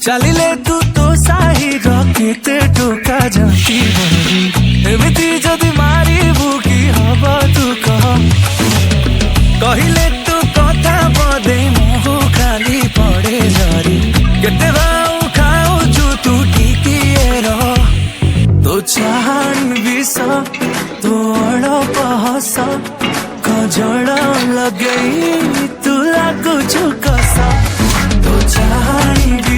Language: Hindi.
चलिले तू तो साही रखते टोका जंती बनी एमती जदि मारिबू की हब तू कह कहले तू कथा बदे मुह खाली पड़े जरी केते बाऊ खाऊचु तू टिकिए रह तो चाहणी विष तू अड़प हस कजल लगई तू लागुचु कस तो चाहणी